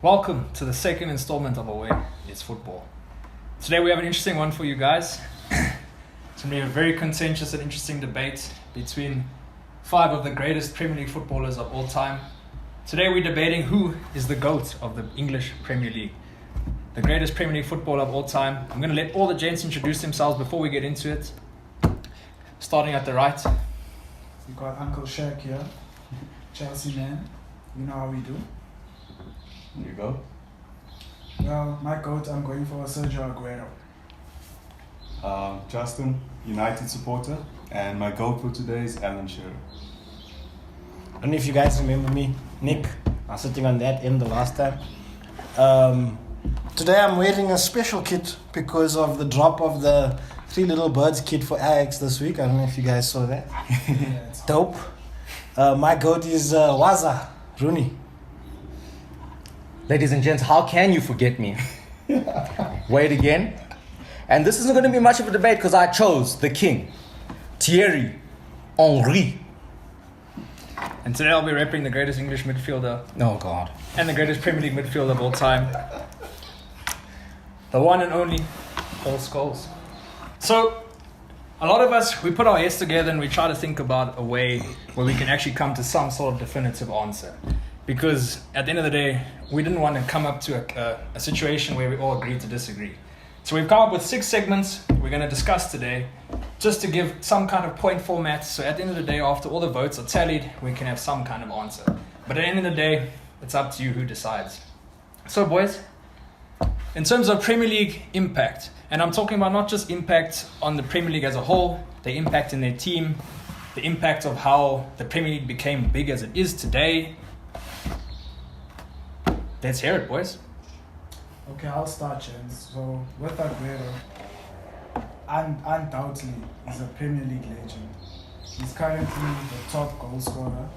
Welcome to the second installment of Aweh, It's Football. Today we have an interesting one for you guys. It's going to be a very contentious and interesting debate between five of the greatest Premier League footballers of all time. Today we're debating who is the GOAT of the English Premier League. The greatest Premier League footballer of all time. I'm going to let all the gents introduce themselves before we get into it. Starting at the right. We got Uncle Shaq here, Chelsea man. You know how we do. There you go. Well, my GOAT, I'm going for Sergio Aguero. Justin, United supporter, and my GOAT for today is Alan Shearer. I don't know if you guys remember me, Nick. I was sitting on that end the last time. Today I'm wearing a special kit because of the drop of the Three Little Birds kit for Ajax this week. I don't know if you guys saw that. Yeah, it's Dope. My GOAT is Rooney. Ladies and gents, how can you forget me? Wait again. And this isn't going to be much of a debate because I chose the king, Thierry Henry. And today I'll be repping the greatest English midfielder Oh, God. and the greatest Premier League midfielder of all time. The one and only Paul Scholes. So, a lot of us, we put our heads together and we try to think about a way where we can actually come to some sort of definitive answer. Because at the end of the day, we didn't want to come up to a situation where we all agree to disagree. So we've come up with 6 segments we're going to discuss today, just to give some kind of point format. So at the end of the day, after all the votes are tallied, we can have some kind of answer. But at the end of the day, it's up to you who decides. So boys, in terms of Premier League impact, and I'm talking about not just impact on the Premier League as a whole, the impact in their team, the impact of how the Premier League became big as it is today. Let's hear it, boys. Okay, I'll start, gents. So, with Aguero, undoubtedly, he's a Premier League legend. He's currently the top goal scorer.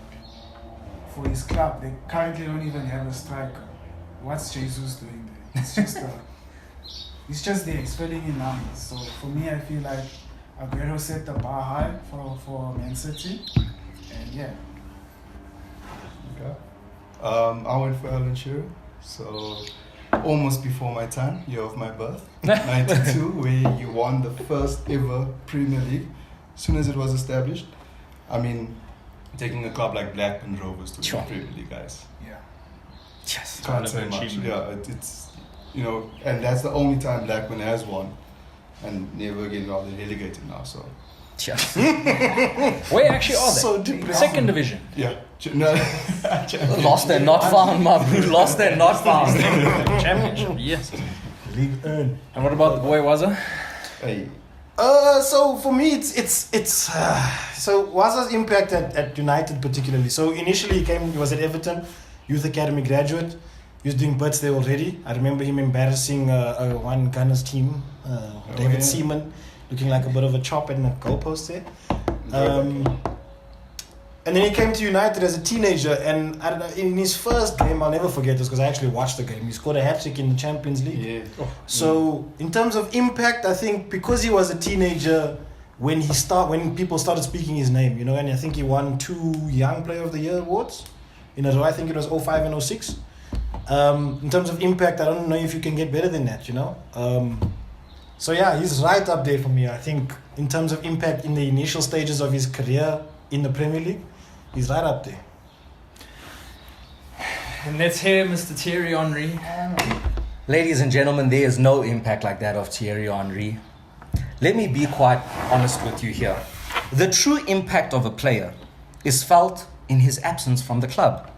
For his club, they currently don't even have a striker. What's Jesus doing there? He's just there. He's filling in numbers. So, for me, I feel like Aguero set the bar high for Man City. And yeah. Okay. I went for Alan Shearer, so almost before my time, year of my birth, 92, where he won the first ever Premier League as soon as it was established. I mean, taking a club like Blackburn Rovers to Sure. the Premier League, guys. Yeah. Yes. Can't say much. Yeah, it's, you know, and that's the only time Blackburn has won, and never again are they relegated now, so. Yes. Where actually are they? So depressing. Second division. Yeah. No. Lost and not found, my bro. Lost and not found. Championship, yes. League earn. And what about the boy Waza? Hey. So for me, so Waza's impact at United particularly. So initially he was at Everton, youth academy graduate. He was doing bits there already. I remember him embarrassing one Ghana's team, David yeah. Seaman, looking like a bit of a chop in the goalpost there. And then he came to United as a teenager, and I don't know, in his first game, I'll never forget this because I actually watched the game. He scored a hat-trick in the Champions League. Yeah. So in terms of impact, I think because he was a teenager when people started speaking his name, you know, and I think he won 2 Young Player of the Year awards in a row. I think it was 05 and 06. In terms of impact, I don't know if you can get better than that, you know. So yeah, he's right up there for me. I think in terms of impact in the initial stages of his career in the Premier League, he's right up there. And let's hear Mr. Thierry Henry. Ladies and gentlemen, there is no impact like that of Thierry Henry. Let me be quite honest with you here. The true impact of a player is felt in his absence from the club.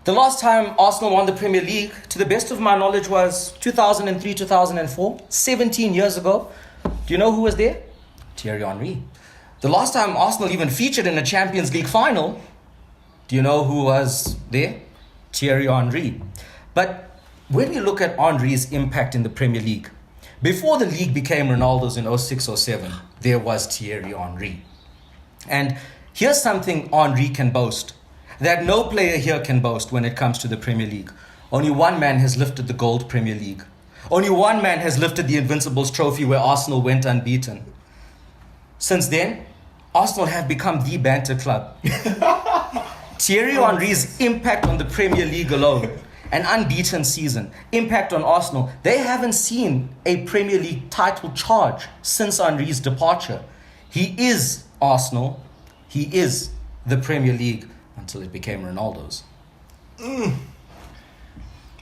The last time Arsenal won the Premier League, to the best of my knowledge, was 2003-2004, 17 years ago. Do you know who was there? Thierry Henry. The last time Arsenal even featured in a Champions League final, do you know who was there? Thierry Henry. But when we look at Henry's impact in the Premier League, before the league became Ronaldo's in 06-07, there was Thierry Henry. And here's something Henry can boast that no player here can boast when it comes to the Premier League. Only one man has lifted the gold Premier League. Only one man has lifted the Invincibles trophy where Arsenal went unbeaten. Since then, Arsenal have become the banter club. Thierry Henry's impact on the Premier League alone an unbeaten season, impact on Arsenal. They haven't seen a Premier League title charge since Henry's departure. He is Arsenal. He is the Premier League until it became Ronaldo's.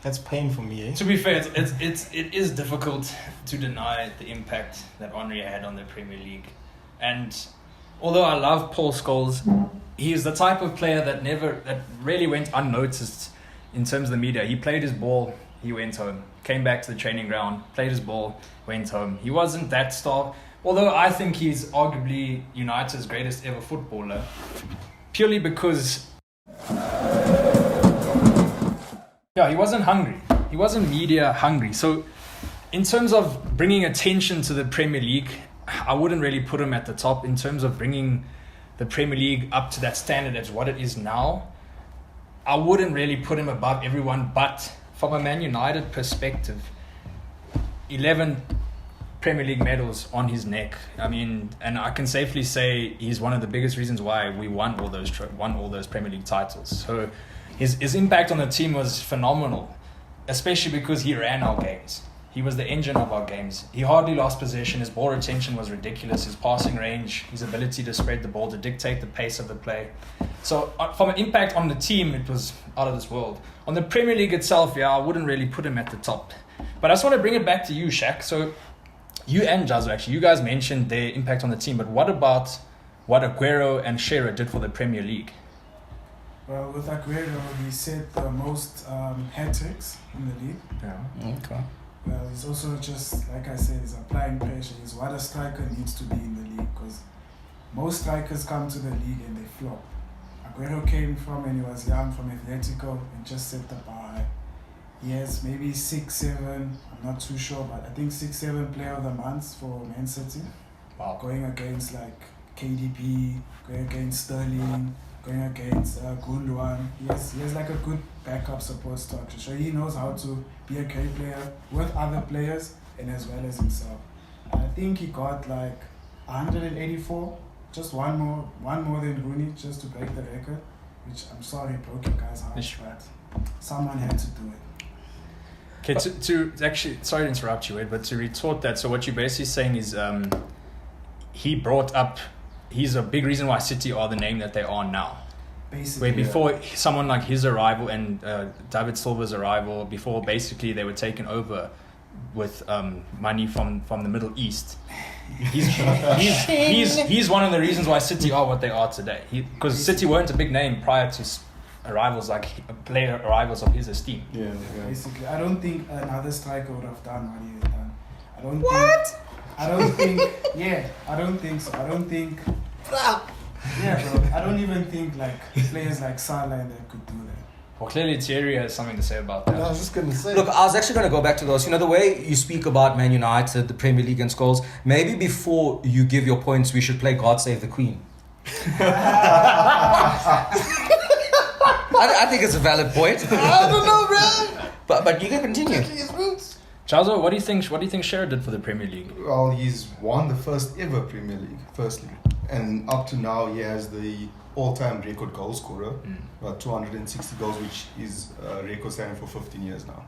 That's pain for me, eh? To be fair, it is difficult to deny the impact that Henry had on the Premier League. And although I love Paul Scholes, he is the type of player that really went unnoticed in terms of the media. He played his ball, he went home. Came back to the training ground, played his ball, went home. He wasn't that star. Although I think he's arguably United's greatest ever footballer, purely because he wasn't hungry. He wasn't media hungry. So in terms of bringing attention to the Premier League, I wouldn't really put him at the top. In terms of bringing the Premier League up to that standard as what it is now, I wouldn't really put him above everyone. But from a Man United perspective, 11 Premier League medals on his neck. I mean, and I can safely say he's one of the biggest reasons why we won all those Premier League titles. So his impact on the team was phenomenal, especially because he ran our games. He was the engine of our games. He hardly lost possession. His ball retention was ridiculous. His passing range, his ability to spread the ball, to dictate the pace of the play. So from an impact on the team, it was out of this world. On the Premier League itself, I wouldn't really put him at the top. But I just want to bring it back to you, Shaq. So you and Jazzo, actually, you guys mentioned their impact on the team. But what about what Aguero and Shearer did for the Premier League? Well, with Aguero, he set the most hat-tricks in the league. Yeah. Okay. Well, he's also just, like I said, he's applying pressure. He's what a striker needs to be in the league, because most strikers come to the league and they flop. Aguero came from, when he was young, from Atletico and just set the bar high. He has maybe 6, 7, I'm not too sure, but I think 6, 7 player of the month for Man City. Wow. Going against like KDB, going against Sterling, going against Gundogan. He has like a good backup support structure. So he knows how to be a great player with other players and as well as himself. I think he got like 184, just one more than Rooney, just to break the record. Which I'm sorry broke your guys' heart, but someone had to do it. Okay, to actually, sorry to interrupt you, Ed, but to retort that, so what you're basically saying is he's a big reason why City are the name that they are now. Basically, Where before someone like his arrival and David Silva's arrival, before basically they were taken over with money from the Middle East. He's one of the reasons why City are what they are today. Because City weren't a big name prior to arrivals, like player arrivals of his esteem. Yeah. Basically, I don't think another striker would have done what he has done. I don't think so. I don't even think like players like Salah and that could do that. Well, clearly Thierry has something to say about that. I was just going to say. Look, I was actually going to go back to those. You know, the way you speak about Man United, the Premier League and Scholes, maybe before you give your points, we should play God Save the Queen. I think it's a valid point. I don't know, bro. But you can continue. Chazo, what do you think Shearer did for the Premier League? Well, he's won the first ever Premier League, firstly. And up to now, he has the all-time record goal scorer, about 260 goals, which is a record standing for 15 years now.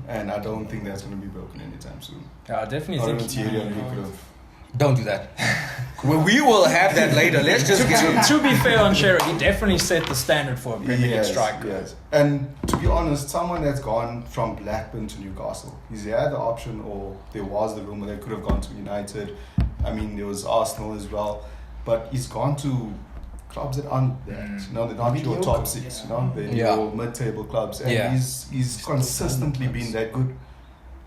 And I don't think that's going to be broken anytime soon. Yeah, I definitely I think don't Thierry Henry could have. Don't do that. Well, we will have that later. Let's just get to be fair on Shearer, he definitely set the standard for a Premier League striker. Yes. And to be honest, someone that's gone from Blackburn to Newcastle, he's had the option, or there was the rumour that could have gone to United. I mean, there was Arsenal as well, but he's gone to clubs that aren't that. You know, they're not your top 6. You know, they're your mid-table clubs, and he's consistently been that good.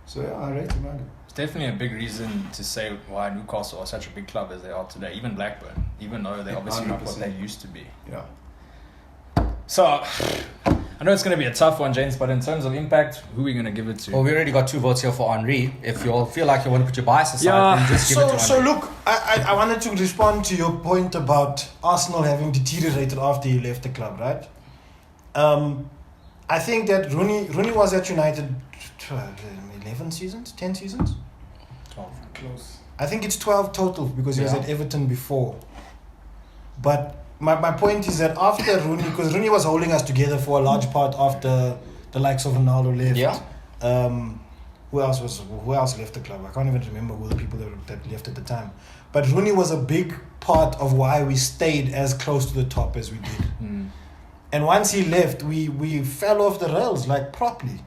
So yeah, I rate him on it. Definitely a big reason to say why Newcastle are such a big club as they are today. Even Blackburn, even though they're obviously not what they used to be. Yeah. So, I know it's going to be a tough one, James, but in terms of impact, who are we going to give it to? Well, we already got 2 votes here for Henry. If you all feel like you want to put your bias aside, then just give it to Henry. So look, I wanted to respond to your point about Arsenal having deteriorated after he left the club, right? I think that Rooney was at United 11 seasons, 10 seasons? 12. Close. I think it's 12 total because he was at Everton before. But my point is that after Rooney, because Rooney was holding us together for a large part after the the likes of Ronaldo left. Yeah. Who else left the club? I can't even remember who the people that left at the time. But Rooney was a big part of why we stayed as close to the top as we did. And once he left, we fell off the rails, like, properly.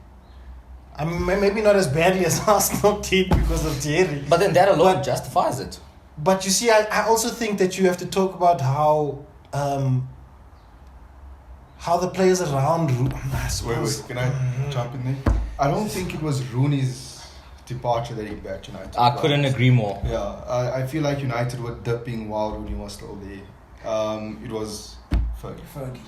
I mean, maybe not as badly as Arsenal did because of Thierry. But then that alone justifies it. But you see, I also think that you have to talk about how the players around Rooney... Wait, can I jump in there? I don't think it was Rooney's departure that impacted United. I couldn't agree more. Yeah, I feel like United were dipping while Rooney was still there. It was Fergie.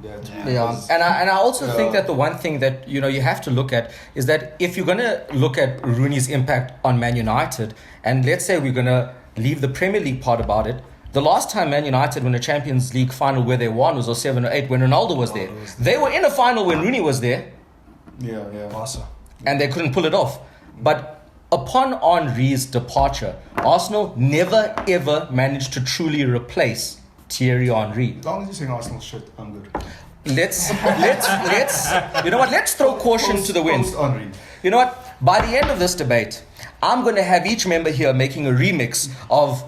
And I also think that the one thing that you have to look at is that if you're going to look at Rooney's impact on Man United, and let's say we're going to leave the Premier League part about it, the last time Man United won a Champions League final where they won was 07 or 08 when Ronaldo was there. They were in a final when Rooney was there. Yeah. Awesome. And they couldn't pull it off. But upon Henry's departure, Arsenal never ever managed to truly replace Thierry Henry. As long as you're saying Arsenal shit, I'm good. Let's you know what? Let's throw caution to the wind. Henry. You know what? By the end of this debate, I'm going to have each member here making a remix of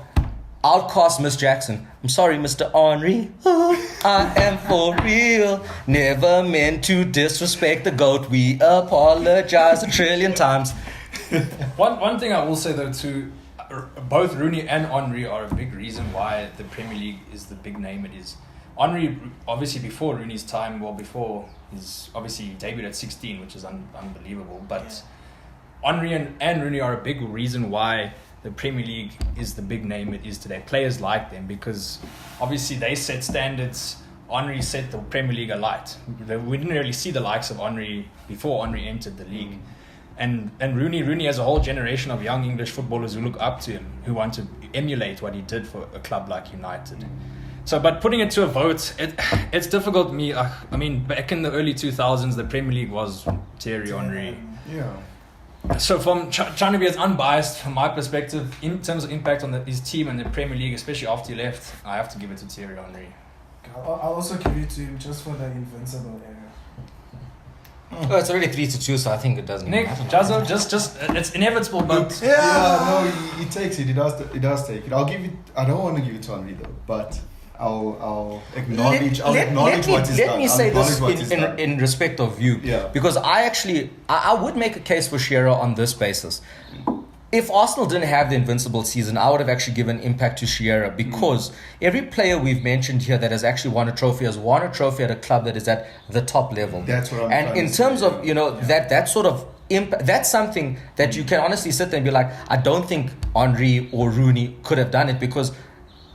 Outcast Miss Jackson. I'm sorry, Mr. Henry. I am for real. Never meant to disrespect the GOAT. We apologize 1,000,000,000,000 times. One thing I will say though too, both Rooney and Henry are a big reason why the Premier League is the big name it is. Henry, obviously before Rooney's time, before his obviously debuted at 16, which is unbelievable. But Henry and Rooney are a big reason why the Premier League is the big name it is today. Players like them because obviously they set standards. Henry set the Premier League alight. We didn't really see the likes of Henry before Henry entered the league. And Rooney has a whole generation of young English footballers who look up to him, who want to emulate what he did for a club like United. So, but putting it to a vote, it's difficult. I mean, back in the early 2000s, the Premier League was Thierry Henry. Yeah. So from trying to be as unbiased from my perspective in terms of impact on his team and the Premier League, especially after he left, I have to give it to Thierry Henry. I'll also give it to him just for the invincible era. Oh, it's already 3-2, so I think it doesn't Nick, matter. Jazzo, just it's inevitable, but No, he takes it. He does take it. I don't want to give it to Henry though, but I'll acknowledge. What he's done. Let me say this in respect of you, because I would make a case for Shearer on this basis. If Arsenal didn't have the invincible season, I would have actually given impact to Shearer because every player we've mentioned here that has actually won a trophy has won a trophy at a club that is at the top level. That's what I'm And trying in to terms say, of, that sort of impact, that's something that you can honestly sit there and be like, I don't think Henry or Rooney could have done it because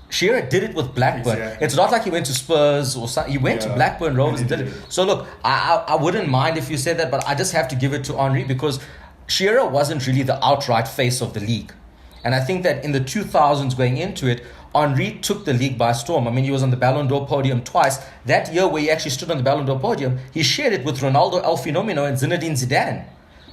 Shearer did it with Blackburn. Exactly. It's not like he went to Spurs or something. He went to Blackburn Rovers and did it. So look, I wouldn't mind if you said that, but I just have to give it to Henry because Shearer wasn't really the outright face of the league. And I think that in the 2000s going into it, Henry took the league by storm. I mean, he was on the Ballon d'Or podium twice. That year where he actually stood on the Ballon d'Or podium, he shared it with Ronaldo, El Fenomeno, and Zinedine Zidane.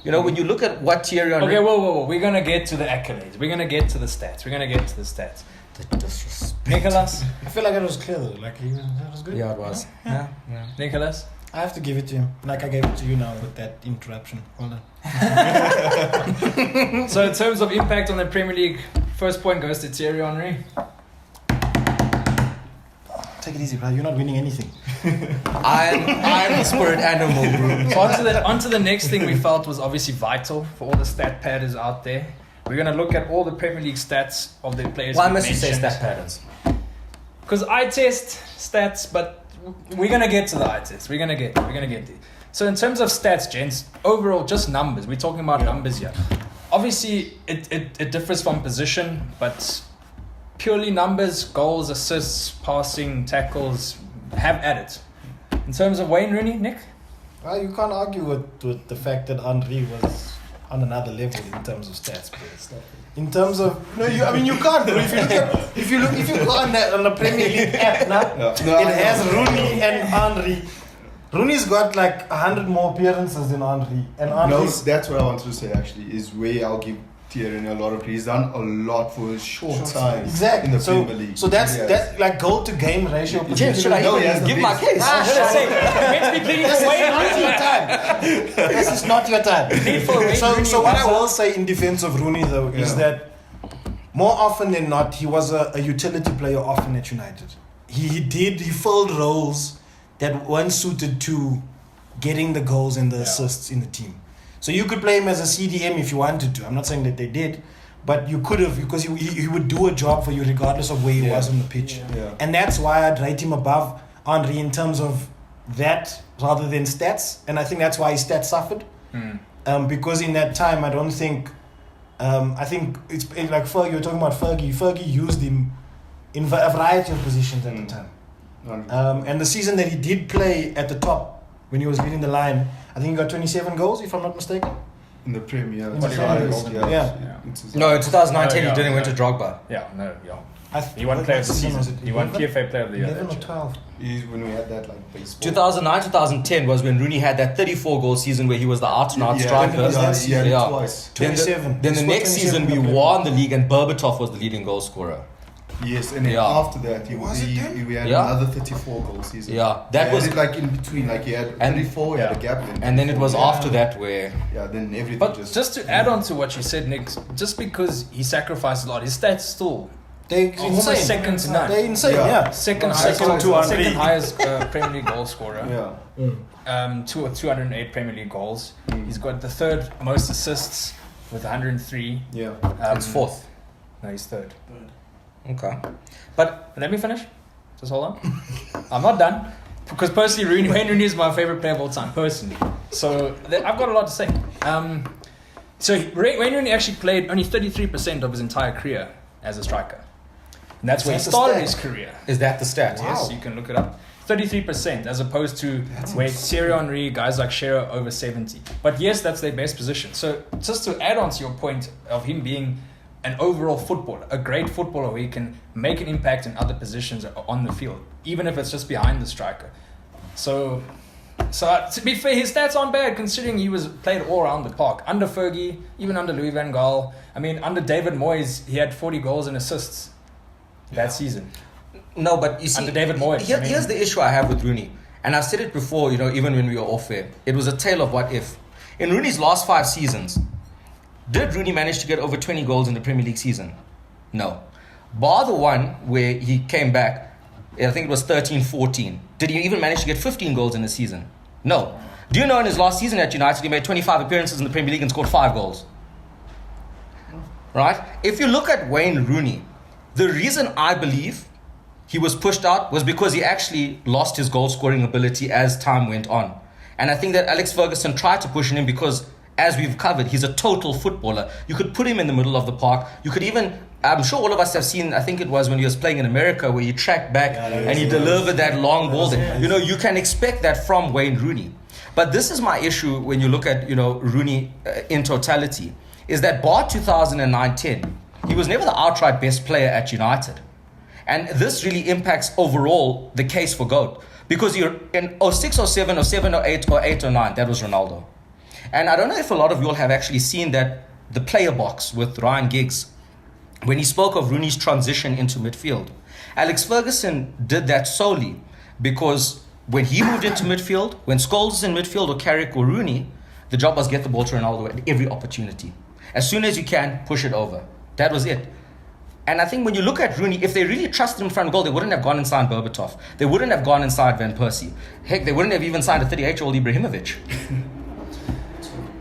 You know, when you look at what Thierry Henry... Okay, whoa. We're going to get to the accolades. We're going to get to the stats. The disrespect. Nicholas? I feel like it was clear though. Like, that was good. Yeah, it was. Yeah. Nicholas? I have to give it to him. Like I gave it to you now with that interruption. Hold on. So in terms of impact on the Premier League, first point goes to Thierry Henry. Take it easy, bro. You're not winning anything. I'm the spirit animal, bro. So onto the next thing we felt was obviously vital for all the stat padders out there. We're going to look at all the Premier League stats of the players. Why must you say stat patterns? Because I test stats, but we're going to get to the eye test. We're going to get there. So in terms of stats, gents, overall, just numbers. We're talking about numbers here. Obviously, it differs from position, but purely numbers, goals, assists, passing, tackles, have at it. In terms of Wayne Rooney, Nick? Well, you can't argue with the fact that Henry was on another level in terms of stats, bro. In terms of you can't, bro. If you go on the Premier League app now, it has Rooney and Henry. Rooney's got like 100 more appearances than Henry, and No, that's what I wanted to say actually. Is where I'll give Thierry in a lot of. He's done a lot for a short time Exactly. in the so, Premier League. so that's Yes. that like goal to game ratio. Should I No, he has even the give my biggest- case? I'm gonna say, meant to be pleading This for is Wayne not your time. This is not your time. So what I will say in defense of Rooney though is Yeah. that more often than not he was a utility player often at United. He filled roles that weren't suited to getting the goals and the assists in the team. So you could play him as a CDM if you wanted to. I'm not saying that they did, but you could have because he would do a job for you regardless of where he was on the pitch. Yeah. And that's why I'd rate him above Henry in terms of that rather than stats. And I think that's why his stats suffered. Because in that time, I don't think... I think it's like Fergie, you're talking about Fergie. Fergie used him in a variety of positions at the time. And the season that he did play at the top, when he was leading the line, I think he got 27 goals, if I'm not mistaken. In the Premier. In the Premier League, yeah. No, in 2019 Oh, yeah, he didn't win yeah. to Drogba. Yeah, no, yeah. He What won Player of the season was Season. it? He won 11? PFA Player of the Year. 11 or that year. 12. When we had that like baseball. 2009, 2010 was when Rooney had that 34 goal season where he was the out-and-out striker. was that season? Yeah. Twice. Then 27. Then He the scored next 27 season we in the Premier won the league and Berbatov was the leading goal scorer. Yes, and then Yeah. after that, we had Yeah. another 34 goal season. Yeah, that He was- had it, like in between, like he had And- 34, he had a gap. And then it was 34. after that where... Yeah, then everything But just. just to add on to what you said, Nick, just because he sacrificed a lot, his stats still They're almost insane. second to none. They're insane, Yeah. yeah. Second highest Premier League goal scorer. Yeah. 208 Premier League goals. He's got the third most assists with 103. Yeah. it's fourth. No, he's third. Okay. But let me finish. Just hold on. I'm not done. Because personally, Wayne Rooney is my favorite player of all time, personally. So I've got a lot to say. So Wayne Rooney actually played only 33% of his entire career as a striker. And that's where he That's a started stat. his career. Is that the stat? Yes, you can look it up. 33% as opposed to where Thierry Henry, guys like Shearer over 70. But yes, that's their best position. So just to add on to your point of him being an overall footballer, a great footballer where he can make an impact in other positions on the field, even if it's just behind the striker. So to be fair, his stats aren't bad considering he was played all around the park. Under Fergie, even under Louis van Gaal. I mean, under David Moyes, he had 40 goals and assists that season. No, but you see... Under David Moyes, I mean- Here's the issue I have with Rooney. And I've said it before, even when we were off air. It was a tale of what if. In Rooney's last 5 seasons, did Rooney manage to get over 20 goals in the Premier League season? No. Bar the one where he came back, I think it was 13-14. Did he even manage to get 15 goals in the season? No. Do you know in his last season at United, he made 25 appearances in the Premier League and scored 5 goals? Right? If you look at Wayne Rooney, the reason I believe he was pushed out was because he actually lost his goal scoring ability as time went on. And I think that Alex Ferguson tried to push him because, as we've covered, he's a total footballer. You could put him in the middle of the park. You could even, I'm sure all of us have seen, I think it was when he was playing in America where he tracked back and he delivered that long ball. You can expect that from Wayne Rooney. But this is my issue when you look at, Rooney in totality, is that bar 2009-10, he was never the outright best player at United. And this really impacts overall the case for GOAT. Because you're in 06, 07, 07, 08, or 8, or 9, that was Ronaldo. And I don't know if a lot of you all have actually seen that, the player box with Ryan Giggs, when he spoke of Rooney's transition into midfield. Alex Ferguson did that solely because when he moved into midfield, when Scholes is in midfield or Carrick or Rooney, the job was get the ball to Ronaldo at every opportunity. As soon as you can, push it over. That was it. And I think when you look at Rooney, if they really trusted him in front of goal, they wouldn't have gone and signed Berbatov. They wouldn't have gone inside Van Persie. Heck, they wouldn't have even signed a 38-year-old Ibrahimovic.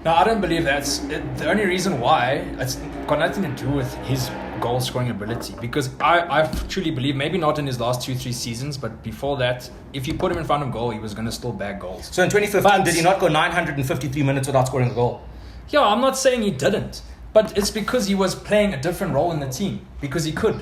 No, I don't believe that's the only reason why. It's got nothing to do with his goal scoring ability, because I truly believe, maybe not in his last 2-3 seasons, but before that, if you put him in front of goal, he was going to still bag goals. So in 2015, did he not go 953 minutes without scoring a goal? Yeah, I'm not saying he didn't, but it's because he was playing a different role in the team, because he could.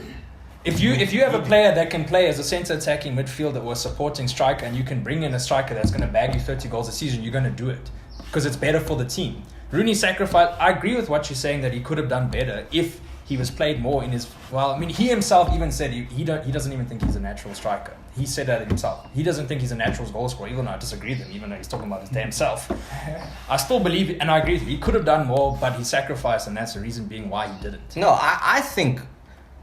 If you have a player that can play as a centre attacking midfielder or a supporting striker, and you can bring in a striker that's going to bag you 30 goals a season, you're going to do it because it's better for the team. Rooney sacrificed. I agree with what you're saying that he could have done better if he was played more in his. Well, I mean, he himself even said he doesn't even think he's a natural striker. He said that himself. He doesn't think he's a natural goal scorer, even though I disagree with him, even though he's talking about his damn self. I still believe, and I agree with you, he could have done more, but he sacrificed, and that's the reason being why he didn't. No, I think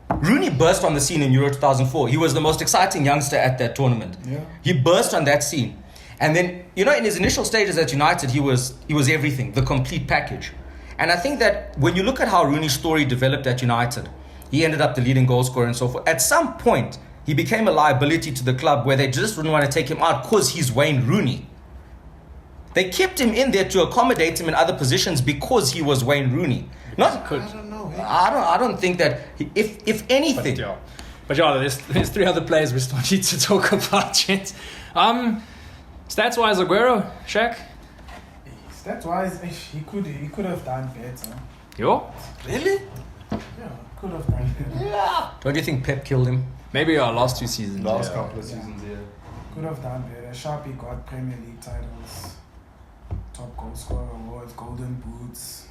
Rooney burst on the scene in Euro 2004. He was the most exciting youngster at that tournament. Yeah. He burst on that scene. And then, you know, in his initial stages at United, he was everything, the complete package. And I think that when you look at how Rooney's story developed at United, he ended up the leading goal scorer and so forth. At some point, he became a liability to the club where they just didn't want to take him out because he's Wayne Rooney. They kept him in there to accommodate him in other positions because he was Wayne Rooney. Not, Could. I don't know. I don't think that if anything. But there's three other players we still need to talk about, gents. Stats wise, Aguero, Shaq. Stats wise, he could have done better. Yo? Really? Yeah, could have done better. Yeah. Don't you think Pep killed him? Maybe our last 2 seasons. Last yeah. couple of seasons, yeah. Could have done better. Sharpie got Premier League titles, top goal scorer awards, golden boots.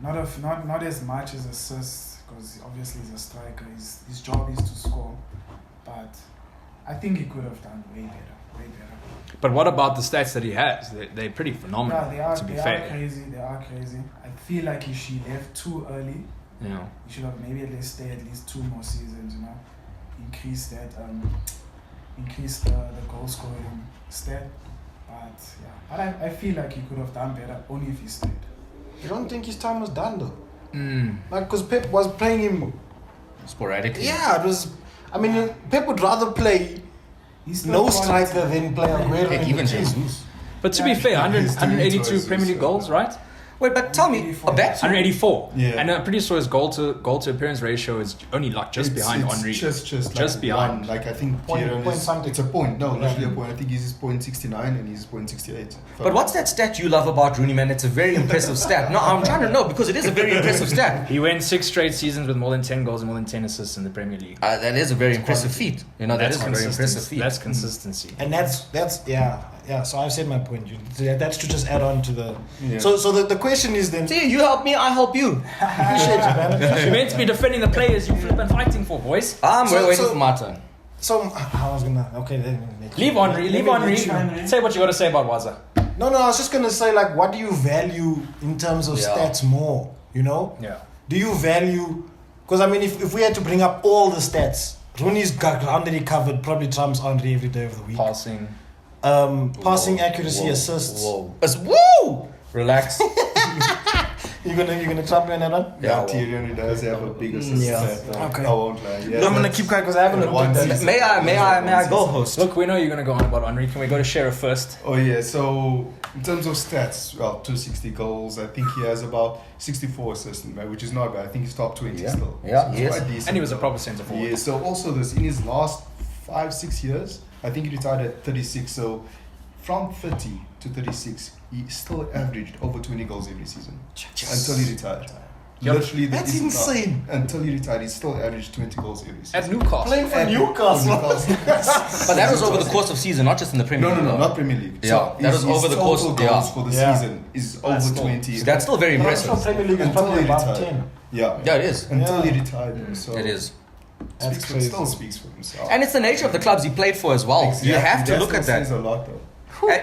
Not as much as assists, because obviously he's a striker. His job is to score, but I think he could have done way better. But what about the stats that he has? They're pretty phenomenal, to be they fair. are crazy. They are crazy. I feel like if she left too early, You know. he should have maybe at least stayed at least 2 more seasons. You know, increase the goal scoring stat. But yeah, but I feel like he could have done better only if he stayed. You don't think his time was done though? Mm. Like, because Pep was playing him. Sporadically. Yeah, it was. I mean, Pep would rather play He's still no quality. striker than play Aguero. Heck, in even the team. Jesus. But to be fair, 182 Premier League goals, right? Wait, but tell me, 184. that's 184. Yeah. And I'm pretty sure his goal to appearance ratio is only like just behind Henry. Just Just like behind. one. Like I think Point- Thierry point is, something. it's a point. No, Yeah. literally a point. I think he's 0.69 and he's 0.68. But what's that stat you love about Rooney, man? It's a very impressive stat. No, I'm trying to know because it is a very impressive stat. He went 6 straight seasons with more than 10 goals and more than 10 assists in the Premier League. That is a very impressive feat. You know, that is a very impressive feat. That's consistency. And that's yeah. So I've said my point. That's to just add on to the. Yeah. So the question is then. See, you help me, I help you. Appreciate you, man. You're meant to be defending the players you flip and fighting for, boys. I'm So- waiting so- for my turn. So I was gonna. Okay, then. Leave Henry. Let Leave me Henry. let you- Say what you got to say about Waza. No, I was just gonna say, like, what do you value in terms of Yeah. stats more? You know, Yeah. do you value? Because I mean, if we had to bring up all the stats, Rooney's ground that he covered probably trumps Henry every day of the week. Passing. Passing Whoa, accuracy, whoa, assists. Whoa. Woo! Relax. You're gonna trump me on that one? Yeah, Yeah, Thierry does have a big assist. Yeah. Okay. I won't lie. Yeah, I'm gonna keep quiet because I haven't looked One at that. season. May I go, host? Look, we know you're going to go on about Henry. Can we go to Shearer first? Oh yeah, so in terms of stats, well, 260 goals. I think he has about 64 assists, right, which is not bad. I think he's top 20 Yeah. still. Yeah, so it's he is. quite decent. And he was a though. proper centre forward. Yeah. So also this in his last 5-6 years, I think he retired at 36. So from 30 to 36, he still averaged over 20 goals every season until he retired. Yep. Literally, there That's is insane. until he retired, he still averaged 20 goals every season. At Newcastle. Playing for At Newcastle. But that was over the course of season, not just in the Premier No, League. though. not Premier League. Yeah, that was his over the course total of- goals yeah. for the Yeah. season is That's over still- 20. So that's still very The impressive. National Premier League is Until probably he above retired. 10. Yeah, Yeah, it is. Until Yeah. he retired, so It is. That's speaks for, crazy. still speaks for himself. And it's the nature of the clubs he played for as well. You have to look at that. Says a lot, though.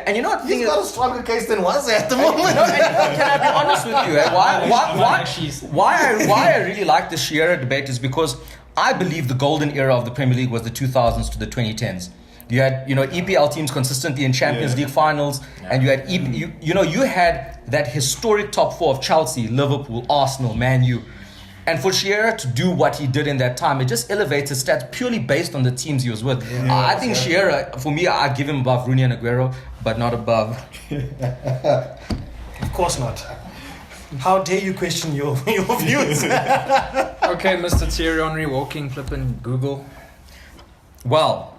And you know what the thing He's is? got a stronger case than was at the moment. No, and can I be honest with you? Why I really like the Shearer debate is because I believe the golden era of the Premier League was the 2000s to the 2010s. You had, EPL teams consistently in Champions Yeah. League finals, and you had, you had that historic top four of Chelsea, Liverpool, Arsenal, Man U. And for Shearer to do what he did in that time, it just elevates his stats purely based on the teams he was with. I think Shearer, for me, I give him above Rooney and Aguero, but not above. Of course not. How dare you question your views? Okay, Mr. Thierry Henry, walking, flipping, Google. Well,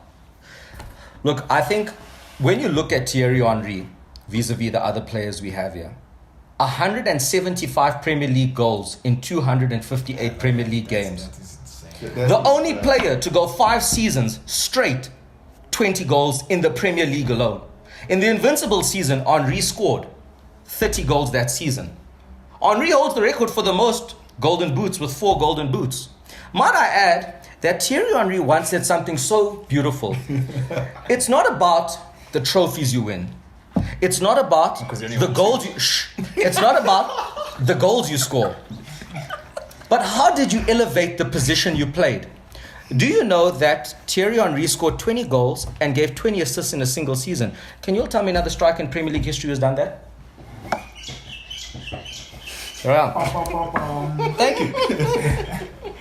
look, I think when you look at Thierry Henry vis-a-vis the other players we have here, 175 Premier League goals in 258 Premier League games. The only player to go 5 seasons straight 20 goals in the Premier League alone. In the Invincible season, Henry scored 30 goals that season. Henry holds the record for the most golden boots with 4 golden boots. Might I add that Thierry Henry once said something so beautiful. It's not about the trophies you win. It's not about the goals you... It's not about the goals you score. But how did you elevate the position you played? Do you know that Thierry Henry scored 20 goals and gave 20 assists in a single season? Can you all tell me another striker in Premier League history who's done that? Well, thank you.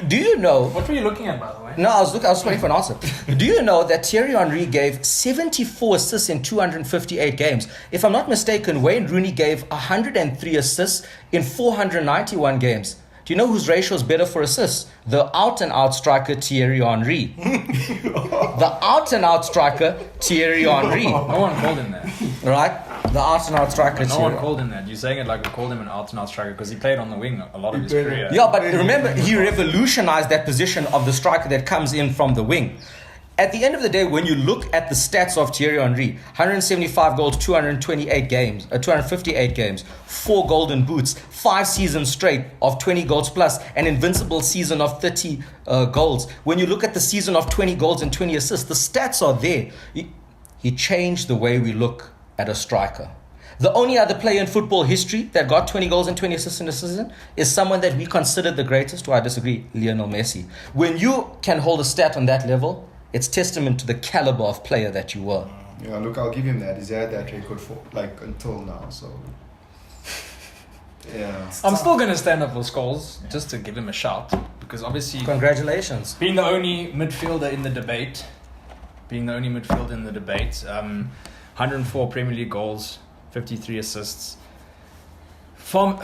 Do you know... What were you looking at, by the way? No, I was waiting for an answer. Do you know that Thierry Henry gave 74 assists in 258 games? If I'm not mistaken, Wayne Rooney gave 103 assists in 491 games. Do you know whose ratio is better for assists? The out-and-out striker, Thierry Henry. The out-and-out striker, Thierry Henry. No one called him that. Right? The out-and-out striker, No Thierry. one called him that. You're saying it like we called him an out-and-out striker because he played on the wing a lot of his career. Yeah, but remember, he revolutionized that position of the striker that comes in from the wing. At the end of the day, when you look at the stats of Thierry Henry, 175 goals, 228 games, 258 games, 4 golden boots, 5 seasons straight of 20 goals plus, an invincible season of 30 goals. When you look at the season of 20 goals and 20 assists, the stats are there. He changed the way we look at a striker. The only other player in football history that got 20 goals and 20 assists in a season is someone that we consider the greatest, or I disagree, Lionel Messi. When you can hold a stat on that level, it's testament to the caliber of player that you were. Yeah, look, I'll give him that. He's had that record for like until now, so yeah. I'm still going to stand up for Scholes just to give him a shout because obviously Congratulations. being the only midfielder in the debate, 104 Premier League goals, 53 assists. I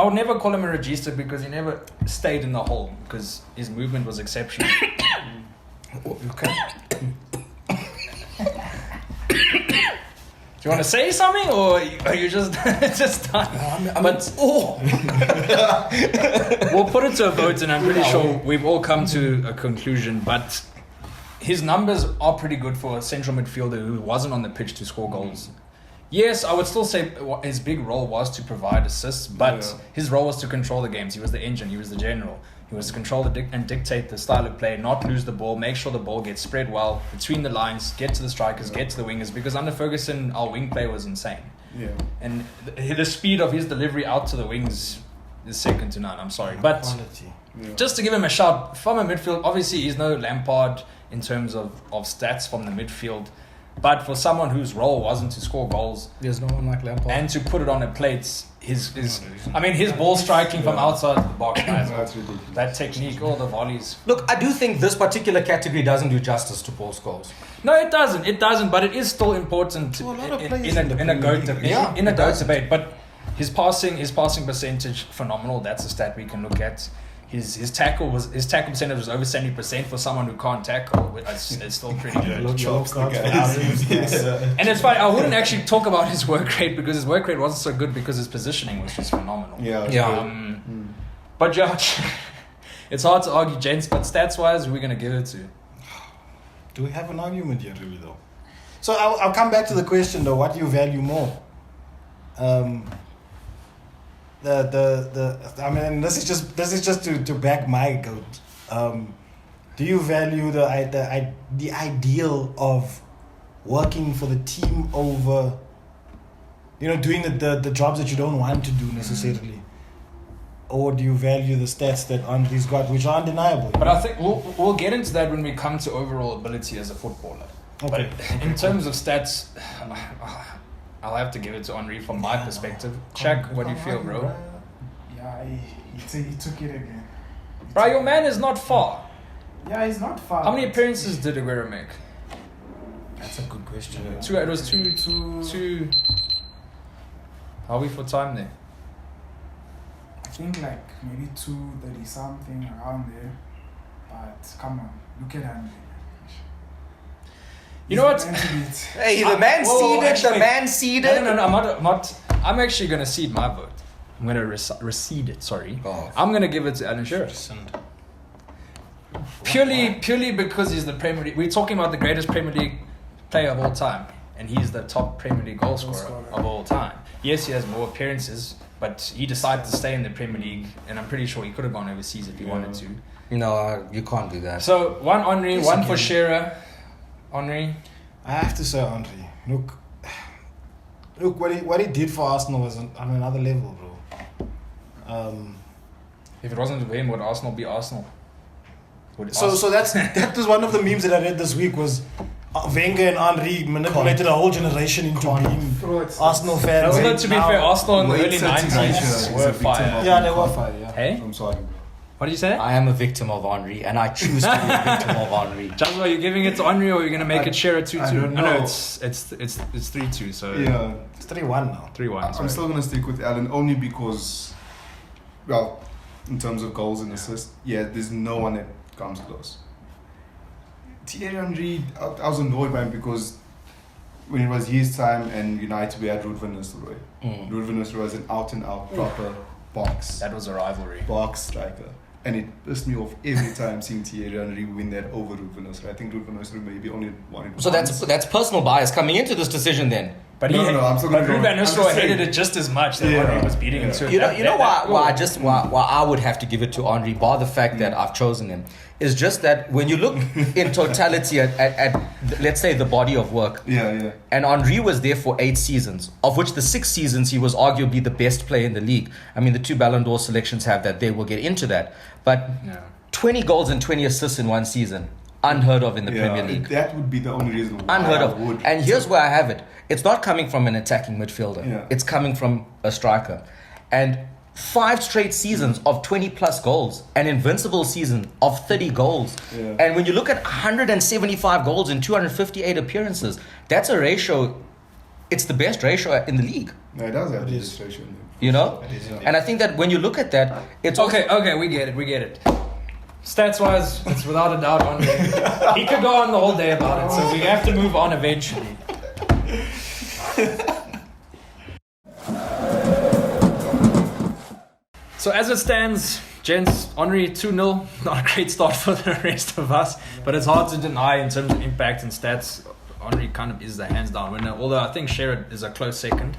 would never call him a regista because he never stayed in the hole because his movement was exceptional. Okay. Do you want to say something or are you just done? We'll put it to a vote and I'm pretty sure we've all come to a conclusion, but his numbers are pretty good for a central midfielder who wasn't on the pitch to score goals. Yes, I would still say his big role was to provide assists, but his role was to control the games. He was the engine, he was the general. He was to control and dictate the style of play, not lose the ball, make sure the ball gets spread well between the lines, get to the strikers, get to the wingers. Because under Ferguson, our wing play was insane. Yeah. And the speed of his delivery out to the wings is second to none. I'm sorry. But just to give him a shout, from a midfield, obviously he's no Lampard in terms of stats from the midfield. But for someone whose role wasn't to score goals, There's no one like Lampard. and to put it on a plate, his ball striking from outside the box, That's ridiculous. that technique, all the volleys. Look, I do think this particular category doesn't do justice to Paul Scholes. No, it doesn't. But it is still important To a lot of in players a in the GOAT Premier League. debate. Yeah, In a it GOAT does. debate, but his passing percentage phenomenal. That's a stat we can look at. His tackle percentage was over 70% for someone who can't tackle. It's still pretty good. Chops the guys. And it's funny, I wouldn't actually talk about his work rate because his work rate wasn't so good because his positioning was just phenomenal. Yeah. But yeah, it's hard to argue, gents, but stats-wise, we're going to give it to. Do we have an argument here, really, though? So I'll come back to the question, though. What do you value more? I mean, this is just to back my goat. Do you value the ideal of working for the team over, doing the jobs that you don't want to do necessarily, or do you value the stats that Andre's got, which are undeniable? But I think we'll get into that when we come to overall ability as a footballer. Okay. But in terms of stats, I'll have to give it to Henry from my perspective. Shaq, what do you feel, bro? Yeah, he took it again. Bro, your man is not far. Yeah, he's not far. How many appearances did Aguero make? That's a good question. Two. It was two. How are we for time there? I think like maybe 230 something around there. But come on, look at him. You know what? Hey, the man seeded. No, I'm not. I'm actually going to cede my vote. I'm going to recede it, sorry. Oh. I'm going to give it to Alan Shearer. Purely because he's the Premier League. We're talking about the greatest Premier League player of all time. And he's the top Premier League goal scorer of all time. Yes, he has more appearances. but he decided to stay in the Premier League, and I'm pretty sure he could have gone overseas if he wanted to. No, you can't do that. So one Henry, Yes, one you for can. Shearer. Henry. I have to say Henry. Look, what he did for Arsenal was on another level, bro. If it wasn't for him, would Arsenal be Arsenal? So that was one of the memes that I read this week was Wenger and Henry manipulated a whole generation into being Arsenal fans. Although, to be fair, Arsenal in the Wait early till tonight, 90s yeah, were it's a fire. victim Yeah, they were fire. Yeah. Hey? I'm sorry, bro. What did you say? I am a victim of Henry, and I choose to be a victim of Henry. Jasper, are you giving it to Henry, or are you going to make it Shearer 2-2? I don't No, know. it's 3-2, so Yeah, It's 3-1 now. 3-1. I'm still gonna stick with Allen only because, well, in terms of goals and assists, yeah, there's no one that comes close. Thierry Henry, I was annoyed by him because when it was his time and United, we had Ruud van Nistelrooy. Ruud van Nistelrooy was an out-and-out proper box That was a rivalry. striker. And it pissed me off every time seeing Thierry Henry win that over Ruud van Nistelrooy. I think Ruud van Nistelrooy maybe only won it So once. that's personal bias coming into this decision then. But No, I'm still gonna Ruud go- van I'm just Nistelrooy saying. hated it just as much that Yeah. Henry was beating him Yeah. to it. You know, That- you know that- why I would have to give it to Henry, bar the fact that I've chosen him, is just that when you look in totality at let's say the body of work, Yeah. and Henry was there for 8 seasons, of which the 6 seasons he was arguably the best player in the league. I mean, the 2 Ballon d'Or selections have that. They will get into that, but Yeah. 20 goals and 20 assists in 1 season, unheard of in the Premier League. That would be the only reason why Unheard I of. would. And here's where I have it. It's not coming from an attacking midfielder. Yeah. It's coming from a striker. And 5 straight seasons of 20 plus goals, an invincible season of 30 goals. Yeah. And when you look at 175 goals in 258 appearances, that's a ratio, it's the best ratio in the league. No, it does have It the is. registration. You know? It is, yeah. And I think that when you look at that, it's Okay, we get it. Stats wise, it's without a doubt Henry. He could go on the whole day about it, so we have to move on eventually. So as it stands, gents, Henry 2-0. Not a great start for the rest of us, but it's hard to deny in terms of impact and stats. Henry kind of is the hands down winner, although I think Shearer is a close second.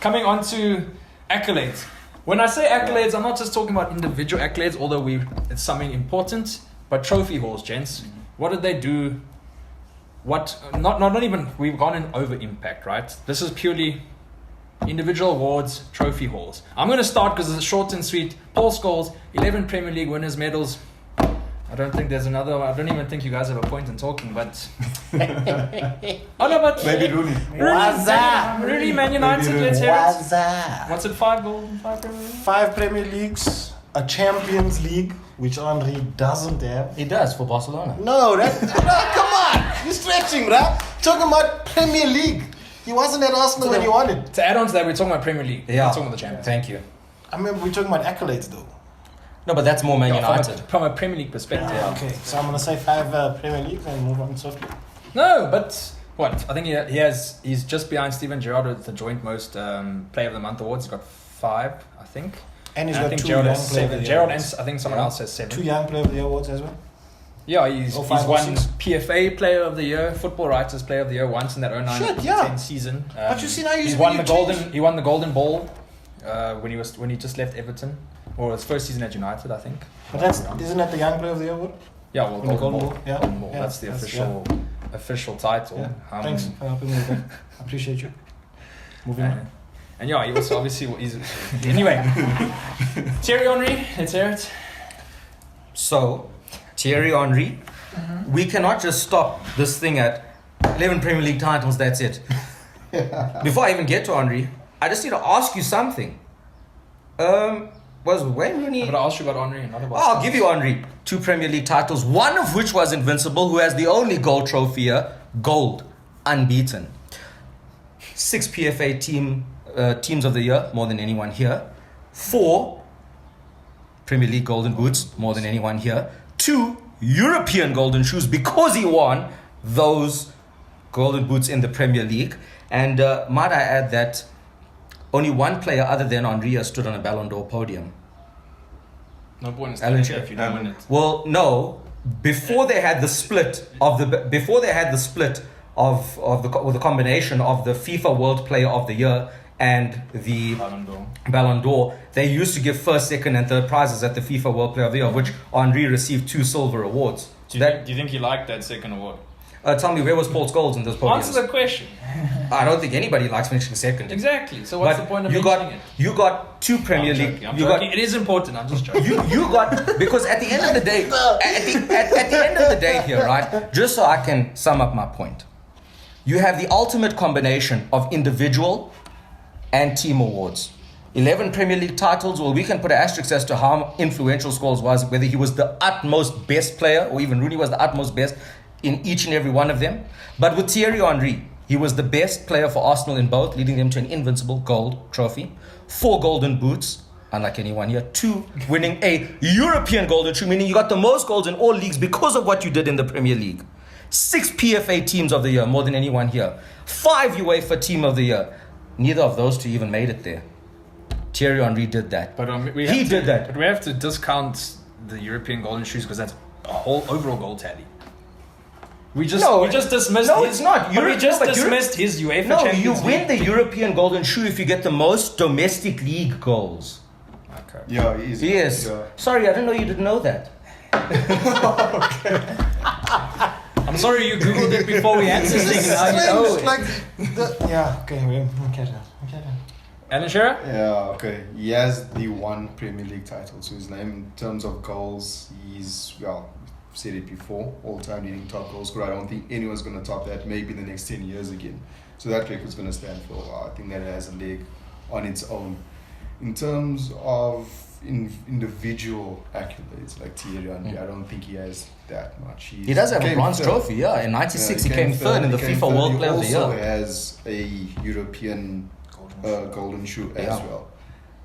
Coming on to accolades. When I say accolades, I'm not just talking about individual accolades, although it's something important, but trophy hauls, gents. What did they do? Not even, we've gone in over impact, right? This is purely individual awards, trophy hauls. I'm going to start because it's short and sweet. Paul Scholes, 11 Premier League winners, medals. I don't think there's another one. I don't even think you guys have a point in talking, but... oh no, but... Maybe Rooney. Rooney, Man United, Maybe let's hear it. Wazza. What's it, 5 goals and 5 Premier League? 5 Premier Leagues, a Champions League, which Henry doesn't have. He does for Barcelona. No, come on, you're stretching, bruh. Talking about Premier League. He wasn't at Arsenal when he won it. To add on to that, we're talking about Premier League. Yeah. We're talking about the Champions. Thank you. I mean, we're talking about accolades though. No, but that's more Man Yeah, United. from a Premier League perspective. Okay, so I'm gonna say 5 Premier Leagues and move on swiftly. No, but what? I think he's just behind Steven Gerrard with the joint most Player of the Month awards. He's got 5, I think. And he's And I got think 2 Gerrard young has player of 7. the year Gerrard awards. and I think someone else has 7. 2 young player of the year awards as well. Yeah, he's Or 5 or won 6. PFA Player of the Year, Football Writers Player of the Year once in that 09-10 Shit, yeah. season. But you see now he's he's won the really golden. changed. He won the Golden Ball when he just left Everton, or his first season at United, I think. But isn't that the young player of the year award? Yeah, well, The Golden Golden Ball. Ball, yeah. Golden Ball. Yeah, That's the that's- official title. Yeah. Thanks for helping me with that. I appreciate you. Moving on. And yeah, he also obviously he's anyway. Thierry Henry, let's hear it. So, Thierry Henry, we cannot just stop this thing at 11 Premier League titles, that's it. Before I even get to Henry, I just need to ask you something. Was Wayne Rooney... I'm gonna ask you about Henry and not about. I'll give you Henry 2 Premier League titles, one of which was Invincible, who has the only gold trophy here, gold, unbeaten. 6 PFA teams of the year, more than anyone here. 4 Premier League golden boots, more than anyone here. 2 European golden shoes because he won those golden boots in the Premier League. And might I add that only one player other than Henry has stood on a Ballon d'Or podium. No point in Alan standing there if you don't win it. Well, no. Before they had the split of the the combination of the FIFA World Player of the Year and the Ballon d'Or. Ballon d'Or, they used to give first, second, and third prizes at the FIFA World Player of the Year, of which Henry received 2 silver awards. Do you think he liked that second award? Tell me, where was Paul Scholes in those podiums? Answer the question. I don't think anybody likes finishing second. Exactly. So what's But the point of you mentioning got it? you got 2 Premier League. I'm You joking. got It is important. I'm just joking. you got, because at the end of the day, at the end of the day here, right? Just so I can sum up my point, you have the ultimate combination of individual and team awards. 11 Premier League titles. Well, we can put an asterisk as to how influential Scholes was, whether he was the utmost best player or even Rooney was the utmost best in each and every one of them. But with Thierry Henry, he was the best player for Arsenal in both, leading them to an invincible gold trophy, 4 golden boots, unlike anyone here, 2 winning a European golden shoe, meaning you got the most goals in all leagues because of what you did in the Premier League. 6 PFA teams of the year, more than anyone here. 5 UEFA team of the year. Neither of those 2 even made it there. Thierry Henry did that. But He did that. But we have to discount the European golden shoes because that's a whole overall goal tally. We just dismissed. No, his, it's not. But we just dismissed his UEFA No, Champions you League. win the European golden shoe if you get the most domestic league goals. Okay. Yeah, easy. Yes. Yeah. Sorry, I didn't know you didn't know that. I'm sorry you googled it before we answered things. Now you know it. Like okay, okay. Alan Shearer? Yeah, okay. He has the 1 Premier League title to his name. In terms of goals, he's, well, I've said it before, all-time leading top goal scorer. I don't think anyone's going to top that maybe in the next 10 years again. So that record's going to stand for a while. I think that it has a leg on its own. In terms of individual accolades like Thierry Henry, I don't think he has that much. He does have a bronze trophy, yeah. In '96, he came third in the FIFA World Player of the He also Year. has a European golden shoe as Yeah.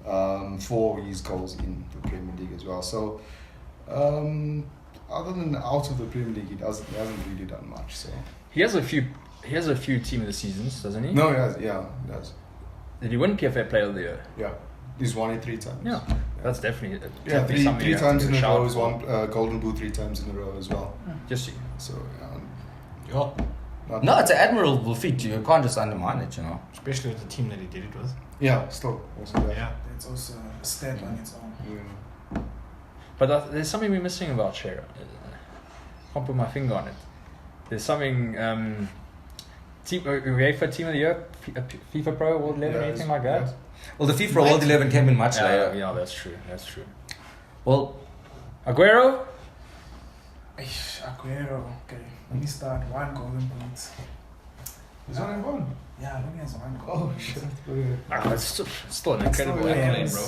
well, for his goals in the Premier League as well. So, other than out of the Premier League, he hasn't really done much. So He has a few team of the seasons, doesn't he? no, he has, yeah, he does, Did he win PFA Player of the Year? yeah. He's won it 3 times. Yeah. That's definitely Three something you have to times give in a shout row. He's for. won Golden Boot 3 times in a row as well. Just you. So Yeah. No, it's an admirable feat. You can't just undermine it, you know. Especially with the team that he did it with. yeah, still also that. Yeah. It's also a step on its own. Yeah. But there's something we're missing about Shearer. Can't put my finger on it. There's something. UEFA Team of the Year, FIFA Pro World 11, Yeah, anything like that. yeah. Well, the FIFA World 11 came in much later. Yeah, that's true. Well, Aguero. Aguero, okay. Let me start. 1 golden boot. He's only one. Yeah, only has 1 Oh golden shit. boot. That's still an incredible Still accolade, wins. bro.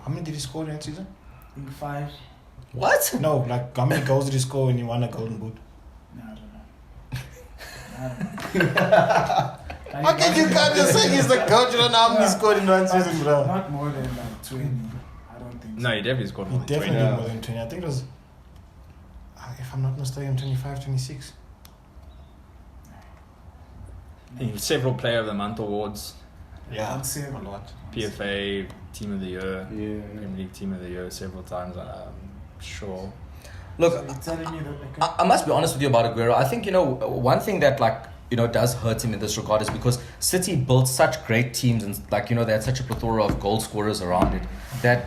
How many did he score in that season? I think 5. what? No, like how many goals did he score when he won a golden boot? No, I don't know. How can you can't just say he's the coach and how many he scored in one season, bro? Not more than like 20. I don't think so. No, he definitely scored He more than 20. definitely did Yeah. more than 20. I think it was, if I'm not mistaken, 25, 26. Several Player of the Month awards. Yeah, I'd say a lot. PFA Team of the Year. Yeah. Premier League Team of the Year several times. Sure. Look, So you're telling me that I must be honest with you about Aguero. I think, one thing that, does hurt him in this regard is because City built such great teams and, they had such a plethora of goal scorers around it that,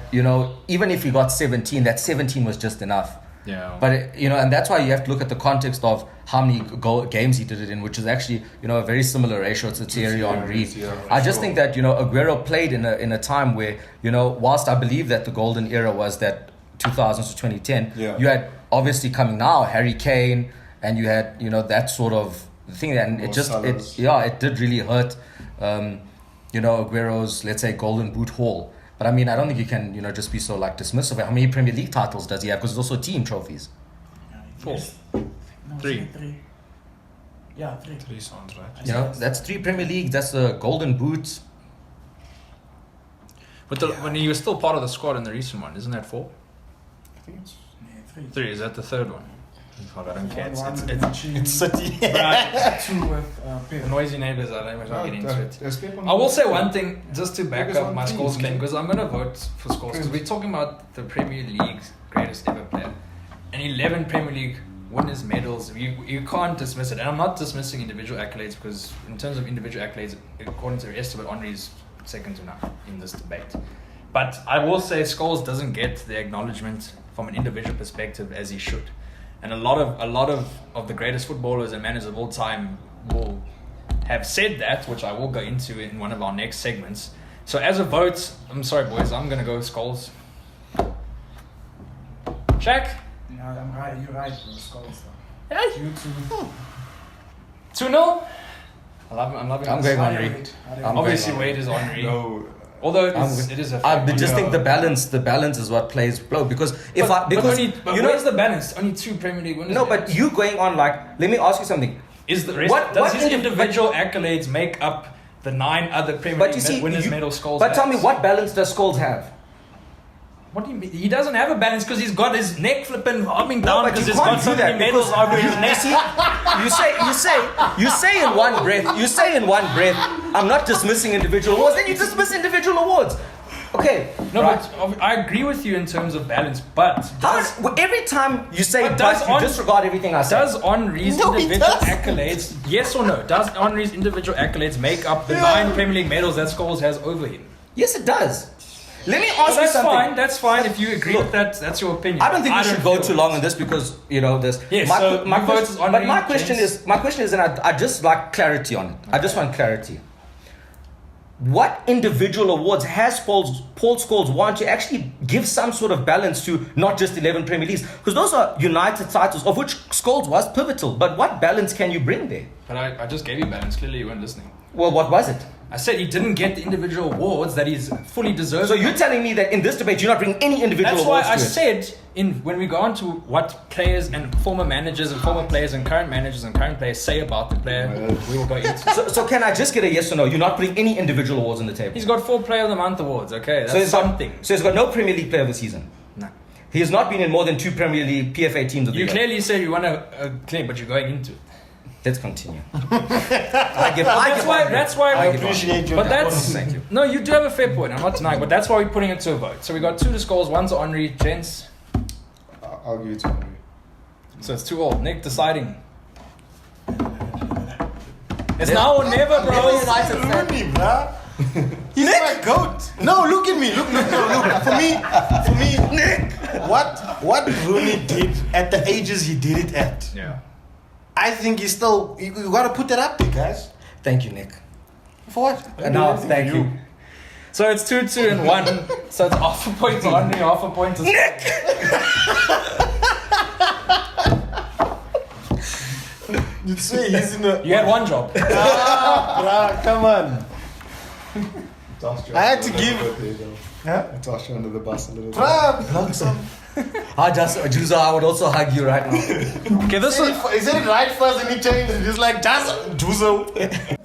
even if he got 17, that 17 was just enough. Yeah. But, and that's why you have to look at the context of how many games he did it in, which is actually, a very similar ratio to Thierry Henry. Yeah, I just sure. think that, Aguero played in a time where, whilst I believe that the golden era was that 2000s to 2010, Yeah. you had obviously coming now Harry Kane, and you had, that sort of thing, and it did really hurt, Aguero's, let's say, golden boot haul. But I mean, I don't think you can, just be so dismissive. How many Premier League titles does he have? Because it's also team trophies. 4. No, 3. 3. Yeah, 3. 3 sounds right. That's 3 Premier Leagues. That's the golden boot. But when he was still part of the squad in the recent one, isn't that 4? I think it's 3, is that the third one? Fuck, I don't care. It's City. Right. 2 with The Pep. noisy neighbours are not getting into it. there's Pep on I will the- say one thing just to back Because up my on Scholes teams, claim, man. because I'm going to vote for Scholes because we're talking about the Premier League's greatest ever player. And 11 Premier League winners' medals, you can't dismiss it. And I'm not dismissing individual accolades because in terms of individual accolades, according to the rest of it, Henry's second to none in this debate. But I will say Scholes doesn't get the acknowledgement from an individual perspective as he should. And a lot of the greatest footballers and managers of all time will have said that, which I will go into in one of our next segments. So as a vote, I'm sorry boys, I'm going to go Scholes. Shaq? No, I'm right. You're right, bro. Scholes. Hey. You too. 2-0? I'm loving I'm this. going Henry. Obviously, Wade is Henry. No. Although it is a I fact. just think the balance is what plays blow because But where's the balance? Only 2 Premier League winners. no, there. but you going on like, let me ask you something. Is the rest, does his individual accolades make up the 9 other Premier But you League see, winners medal Scholes but tell has? me, what balance does Scholes have? What do you mean? He doesn't have a balance because he's got his neck flipping arming down but because you he's can't got do so that many medals over his neck. You say in one breath, I'm not dismissing individual awards, then you dismiss individual awards. Okay. No, right? but I agree with you in terms of balance, but Every time you say But you disregard everything I say. does Henry's No, he individual doesn't. accolades, yes or no, does Henry's individual accolades make up the 9 Premier League medals that Scholes has over him? Yes, it does. Let me Oh, ask you that's something. fine. That's fine if you agree Look, with that. That's your opinion. I don't think we should go feel too it. long on this because this. Yes, so my vote is on But Henry, my question James. is, and I just like clarity on it. I just want clarity. What individual awards has Paul Scholes won to actually give some sort of balance to not just 11 Premier Leagues? Because those are United titles, of which Scholes was pivotal. But what balance can you bring there? But I just gave you balance. Clearly, you weren't listening. Well, what was it? I said he didn't get the individual awards that he's fully deserving. So you're telling me that in this debate you're not bringing any individual That's why awards to I it? said when we go on to what players and former managers and former players and current managers and current players say about the player, we will go into. So can I just get a yes or no? You're not putting any individual awards on the table. He's got 4 Player of the Month awards. Okay, that's So he's something. so he's got no Premier League player of the season. No. He has not been in more than 2 Premier League PFA teams of the You year. clearly said you want a claim, but you're going into it. Let's continue. That's why I we appreciate your But that's Thank you. no, you do have a fair point. I'm not denying, but that's why we're putting it to a vote. So we got 2 to Scholes, 1 to Henry, gents. I'll give it to Henry. So it's 2-2. Nick deciding. It's now or never, bro. Rooney, bruh. He's my goat. No, look at me. Look. For me, Nick. What Rooney did at the ages he did it at, Yeah. I think he's still. You gotta put that up there, guys. Thank you, Nick. For what? And now, thank you. So it's 2-2 and 1. So it's half a point to Henry, half a point to Nick. You'd say he's in a. You had 1 job. Bruh, come on. I had to give. Huh? I tossed you under the bus a little bit. Bruh, block some. Juzo, I would also hug you right now. Okay, this is. He said it right first and he changed it. He's like, Juzo.